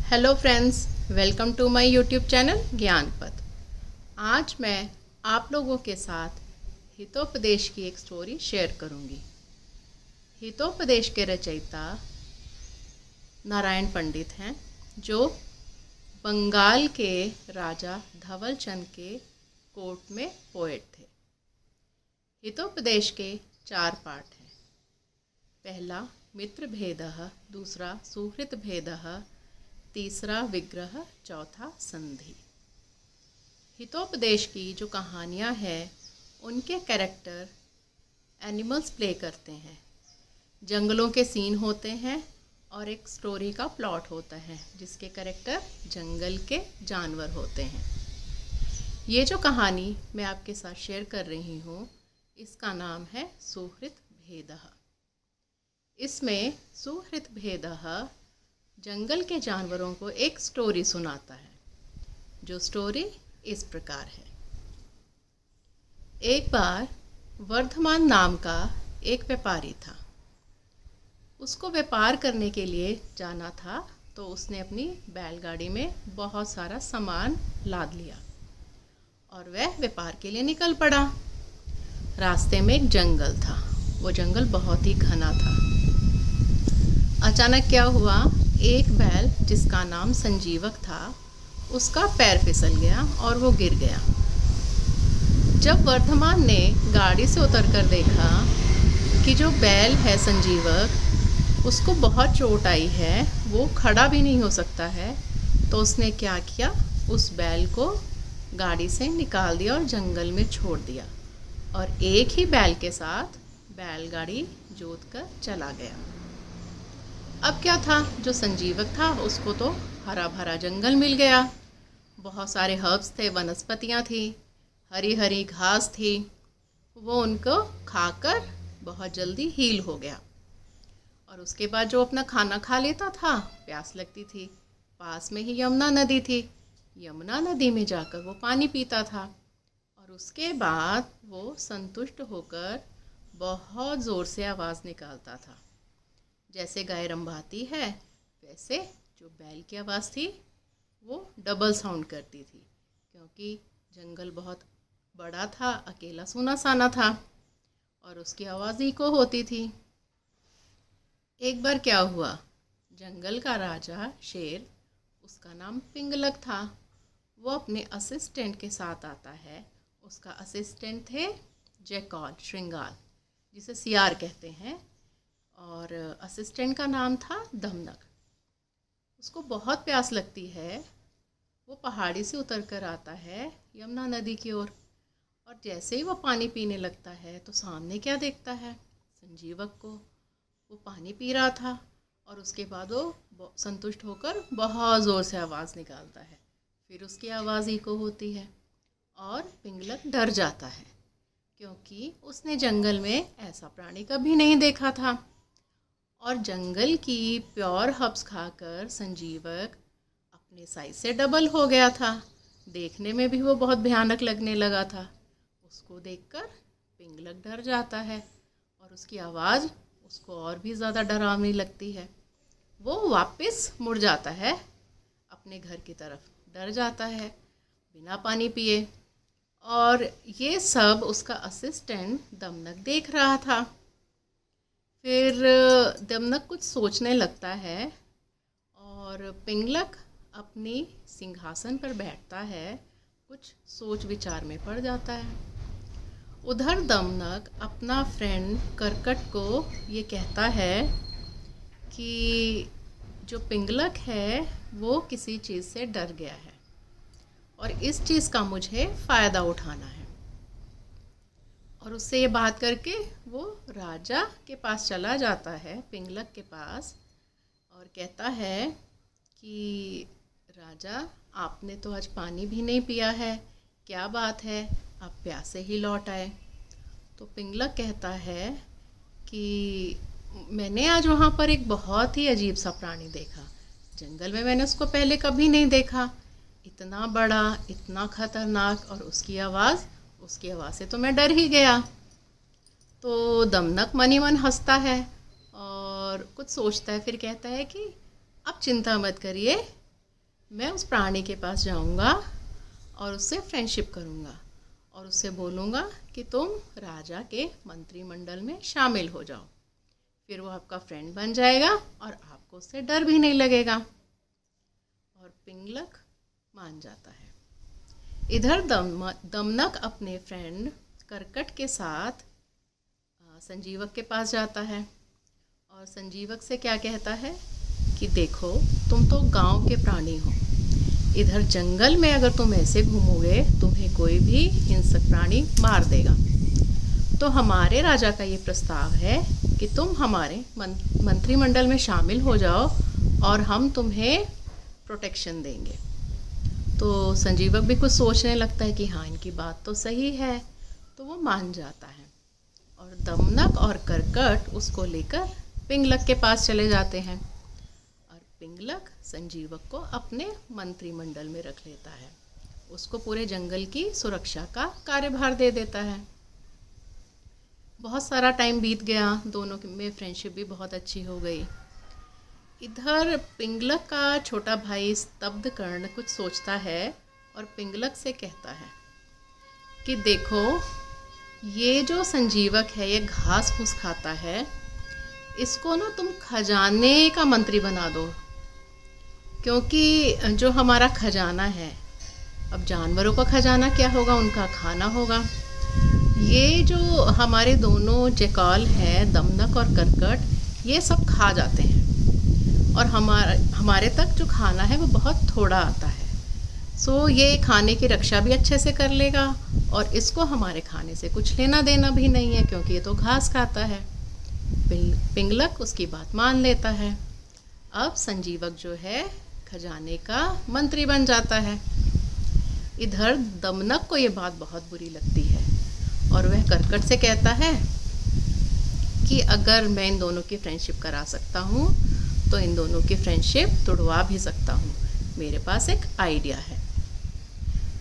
Hello friends, welcome to my YouTube channel Gyanpath. आज मैं आप लोगों के साथ हितोपदेश की एक स्टोरी शेयर करूंगी। हितोपदेश के रचयिता नारायण पंडित हैं, जो बंगाल के राजा धवल चंद के कोर्ट में पोएट थे। हितोपदेश के 4 पार्ट हैं। पहला मित्र भेदः, दूसरा सुहृत भेदः, तीसरा विग्रह, चौथा संधि। हितोपदेश की जो कहानियाँ हैं उनके कैरेक्टर एनिमल्स प्ले करते हैं। जंगलों के सीन होते हैं और एक स्टोरी का प्लॉट होता है जिसके कैरेक्टर जंगल के जानवर होते हैं। ये जो कहानी मैं आपके साथ शेयर कर रही हूँ इसका नाम है सुहृत भेदः। इसमें सुहृत भेदः जंगल के जानवरों को एक स्टोरी सुनाता है, जो स्टोरी इस प्रकार है। एक बार वर्धमान नाम का एक व्यापारी था। उसको व्यापार करने के लिए जाना था, तो उसने अपनी बैलगाड़ी में बहुत सारा सामान लाद लिया और वह व्यापार के लिए निकल पड़ा। रास्ते में एक जंगल था। वो जंगल बहुत ही घना था। अचानक क्या हुआ, एक बैल जिसका नाम संजीवक था, उसका पैर फिसल गया और वो गिर गया। जब वर्धमान ने गाड़ी से उतरकर देखा कि जो बैल है संजीवक, उसको बहुत चोट आई है, वो खड़ा भी नहीं हो सकता है, तो उसने क्या किया, उस बैल को गाड़ी से निकाल दिया और जंगल में छोड़ दिया और एक ही बैल के साथ बैलगाड़ी जोत कर चला गया। अब क्या था, जो संजीवक था उसको तो हरा भरा जंगल मिल गया। बहुत सारे हर्ब्स थे, वनस्पतियाँ थी, हरी हरी घास थी। वो उनको खाकर बहुत जल्दी हील हो गया और उसके बाद जो अपना खाना खा लेता था, प्यास लगती थी, पास में ही यमुना नदी थी। यमुना नदी में जाकर वो पानी पीता था और उसके बाद वो संतुष्ट होकर बहुत ज़ोर से आवाज़ निकालता था। जैसे गाय रंभाती है, वैसे जो बैल की आवाज़ थी वो डबल साउंड करती थी, क्योंकि जंगल बहुत बड़ा था, अकेला सूना साना था और उसकी आवाज़ इको होती थी। एक बार क्या हुआ, जंगल का राजा शेर, उसका नाम पिंगलक था, वो अपने असिस्टेंट के साथ आता है। उसका असिस्टेंट थे जैकल, श्रृंगार, जिसे सियार कहते हैं, और असिस्टेंट का नाम था दमनक। उसको बहुत प्यास लगती है। वो पहाड़ी से उतर कर आता है यमुना नदी की ओर, और जैसे ही वो पानी पीने लगता है तो सामने क्या देखता है, संजीवक को। वो पानी पी रहा था और उसके बाद वो संतुष्ट होकर बहुत ज़ोर से आवाज़ निकालता है। फिर उसकी आवाज़ इको होती है और पिंगलक डर जाता है, क्योंकि उसने जंगल में ऐसा प्राणी कभी नहीं देखा था। और जंगल की प्योर हर्ब्स खाकर संजीवक अपने साइज से डबल हो गया था। देखने में भी वो बहुत भयानक लगने लगा था। उसको देखकर पिंगलक डर जाता है और उसकी आवाज़ उसको और भी ज़्यादा डरावनी लगती है। वो वापस मुड़ जाता है अपने घर की तरफ, डर जाता है बिना पानी पिए। और ये सब उसका असिस्टेंट दमनक देख रहा था। फिर दमनक कुछ सोचने लगता है और पिंगलक अपनी सिंहासन पर बैठता है, कुछ सोच विचार में पड़ जाता है। उधर दमनक अपना फ्रेंड करकट को ये कहता है कि जो पिंगलक है वो किसी चीज़ से डर गया है और इस चीज़ का मुझे फ़ायदा उठाना है। और उससे ये बात करके वो राजा के पास चला जाता है, पिंगलक के पास, और कहता है कि राजा, आपने तो आज पानी भी नहीं पिया है, क्या बात है, आप प्यासे ही लौट आए। तो पिंगलक कहता है कि मैंने आज वहाँ पर एक बहुत ही अजीब सा प्राणी देखा। जंगल में मैंने उसको पहले कभी नहीं देखा, इतना बड़ा, इतना खतरनाक, और उसकी आवाज़ से तो मैं डर ही गया। तो दमनक मन ही मन हंसता है और कुछ सोचता है, फिर कहता है कि आप चिंता मत करिए, मैं उस प्राणी के पास जाऊंगा और उससे फ्रेंडशिप करूंगा और उससे बोलूँगा कि तुम राजा के मंत्रिमंडल में शामिल हो जाओ। फिर वो आपका फ्रेंड बन जाएगा और आपको उससे डर भी नहीं लगेगा। और पिंगलक मान जाता है। इधर दमनक अपने फ्रेंड करकट के साथ संजीवक के पास जाता है और संजीवक से क्या कहता है कि देखो, तुम तो गांव के प्राणी हो, इधर जंगल में अगर तुम ऐसे घूमोगे तुम्हें कोई भी हिंसक प्राणी मार देगा। तो हमारे राजा का ये प्रस्ताव है कि तुम हमारे मंत्रिमंडल में शामिल हो जाओ और हम तुम्हें प्रोटेक्शन देंगे। तो संजीवक भी कुछ सोचने लगता है कि हाँ, इनकी बात तो सही है, तो वो मान जाता है। और दमनक और करकट उसको लेकर पिंगलक के पास चले जाते हैं और पिंगलक संजीवक को अपने मंत्रिमंडल में रख लेता है। उसको पूरे जंगल की सुरक्षा का कार्यभार दे देता है। बहुत सारा टाइम बीत गया, दोनों में फ्रेंडशिप भी बहुत अच्छी हो गई। इधर पिंगलक का छोटा भाई स्तब्धकर्ण कुछ सोचता है और पिंगलक से कहता है कि देखो, ये जो संजीवक है ये घास फूस खाता है, इसको ना तुम खजाने का मंत्री बना दो, क्योंकि जो हमारा खजाना है, अब जानवरों का खजाना क्या होगा, उनका खाना होगा। ये जो हमारे दोनों जैकाल हैं, दमनक और करकट, ये सब खा जाते हैं और हमारे तक जो खाना है वो बहुत थोड़ा आता है। सो ये खाने की रक्षा भी अच्छे से कर लेगा और इसको हमारे खाने से कुछ लेना देना भी नहीं है, क्योंकि ये तो घास खाता है। पिंगलक उसकी बात मान लेता है। अब संजीवक जो है खजाने का मंत्री बन जाता है। इधर दमनक को ये बात बहुत बुरी लगती है और वह करकट से कहता है कि अगर मैं इन दोनों की फ्रेंडशिप करा सकता हूँ तो इन दोनों की फ्रेंडशिप तोड़वा भी सकता हूँ। मेरे पास एक आइडिया है।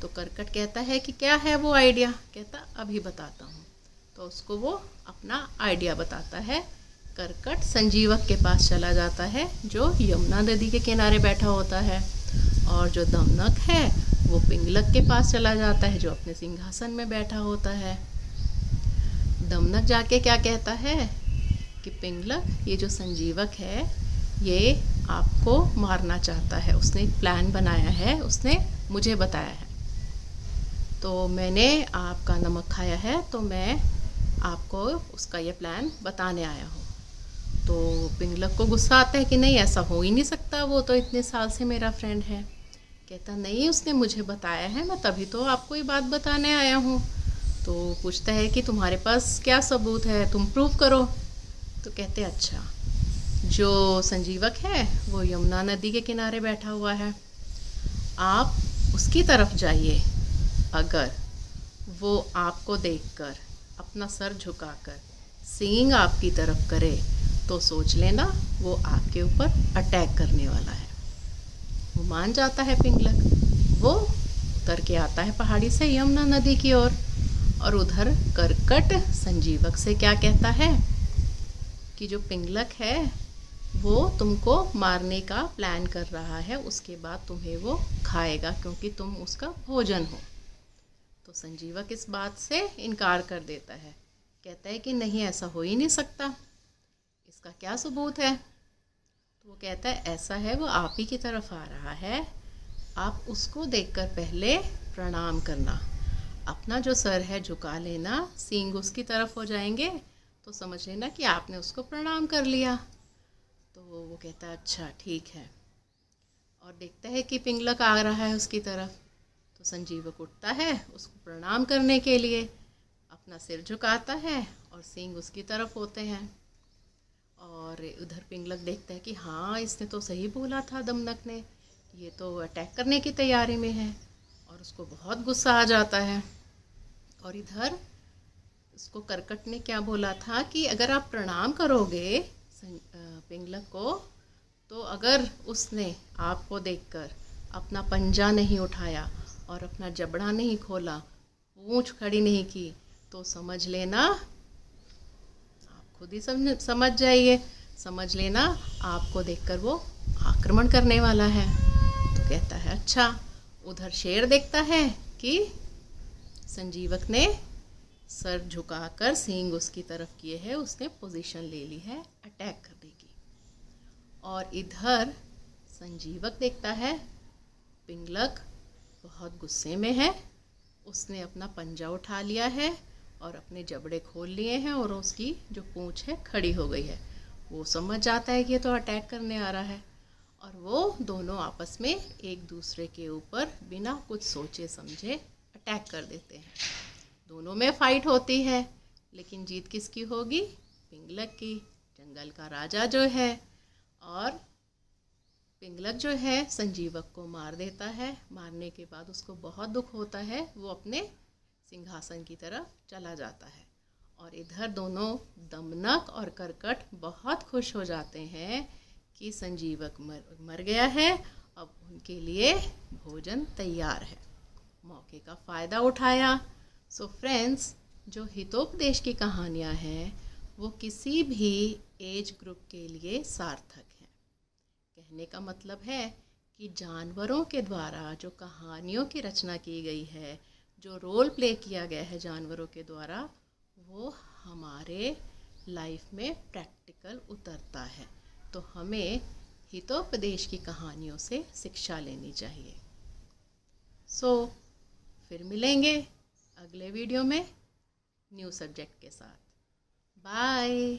तो करकट कहता है कि क्या है वो आइडिया? कहता अभी बताता हूँ। तो उसको वो अपना आइडिया बताता है। करकट संजीवक के पास चला जाता है जो यमुना नदी के किनारे बैठा होता है, और जो दमनक है वो पिंगलक के पास चला जाता है जो अपने सिंहासन में बैठा होता है। दमनक जाके क्या कहता है कि पिंगलक, ये जो संजीवक है ये आपको मारना चाहता है, उसने एक प्लान बनाया है, उसने मुझे बताया है। तो मैंने आपका नमक खाया है, तो मैं आपको उसका ये प्लान बताने आया हूँ। तो पिंगलक को गुस्सा आता है कि नहीं, ऐसा हो ही नहीं सकता, वो तो इतने साल से मेरा फ्रेंड है। कहता नहीं, उसने मुझे बताया है, मैं तभी तो आपको ये बात बताने आया हूँ। तो पूछता है कि तुम्हारे पास क्या सबूत है, तुम प्रूव करो। तो कहते अच्छा, जो संजीवक है वो यमुना नदी के किनारे बैठा हुआ है, आप उसकी तरफ जाइए। अगर वो आपको देखकर अपना सर झुकाकर सींग आपकी तरफ करे तो सोच लेना वो आपके ऊपर अटैक करने वाला है। वो मान जाता है पिंगलक। वो उतर के आता है पहाड़ी से यमुना नदी की ओर, और उधर करकट संजीवक से क्या कहता है कि जो पिंगलक है वो तुमको मारने का प्लान कर रहा है, उसके बाद तुम्हें वो खाएगा क्योंकि तुम उसका भोजन हो। तो संजीवक इस बात से इनकार कर देता है, कहता है कि नहीं, ऐसा हो ही नहीं सकता, इसका क्या सबूत है? तो वो कहता है ऐसा है, वो आप ही की तरफ आ रहा है, आप उसको देखकर पहले प्रणाम करना, अपना जो सर है झुका लेना, सींग उसकी तरफ हो जाएंगे तो समझ लेना कि आपने उसको प्रणाम कर लिया। तो वो कहता है अच्छा ठीक है, और देखता है कि पिंगलक आ रहा है उसकी तरफ। तो संजीवक उठता है उसको प्रणाम करने के लिए, अपना सिर झुकाता है और सींग उसकी तरफ होते हैं। और उधर पिंगलक देखता है कि हाँ, इसने तो सही बोला था दमनक ने, ये तो अटैक करने की तैयारी में है, और उसको बहुत गुस्सा आ जाता है। और इधर उसको करकट ने क्या बोला था कि अगर आप प्रणाम करोगे पिंगलक को, तो अगर उसने आपको देखकर अपना पंजा नहीं उठाया और अपना जबड़ा नहीं खोला, पूंछ खड़ी नहीं की, तो समझ लेना, आप खुद ही समझ जाइए, समझ लेना आपको देखकर वो आक्रमण करने वाला है। तो कहता है अच्छा। उधर शेर देखता है कि संजीवक ने सर झुकाकर सींग उसकी तरफ किए है, उसने पोजीशन ले ली है अटैक करने की। और इधर संजीवक देखता है पिंगलक बहुत गुस्से में है, उसने अपना पंजा उठा लिया है और अपने जबड़े खोल लिए हैं और उसकी जो पूंछ है खड़ी हो गई है। वो समझ जाता है कि ये तो अटैक करने आ रहा है और वो दोनों आपस में एक दूसरे के ऊपर बिना कुछ सोचे समझे अटैक कर देते हैं। दोनों में फाइट होती है, लेकिन जीत किसकी होगी? पिंगलक की, जंगल का राजा जो है। और पिंगलक जो है संजीवक को मार देता है। मारने के बाद उसको बहुत दुख होता है, वो अपने सिंहासन की तरफ चला जाता है। और इधर दोनों दमनक और करकट बहुत खुश हो जाते हैं कि संजीवक मर गया है, अब उनके लिए भोजन तैयार है। मौके का फ़ायदा उठाया। सो फ्रेंड्स, जो हितोपदेश की कहानियाँ हैं वो किसी भी एज ग्रुप के लिए सार्थक हैं। कहने का मतलब है कि जानवरों के द्वारा जो कहानियों की रचना की गई है, जो रोल प्ले किया गया है जानवरों के द्वारा, वो हमारे लाइफ में प्रैक्टिकल उतरता है। तो हमें हितोपदेश की कहानियों से शिक्षा लेनी चाहिए। सो फिर मिलेंगे अगले वीडियो में न्यू सब्जेक्ट के साथ। बाय।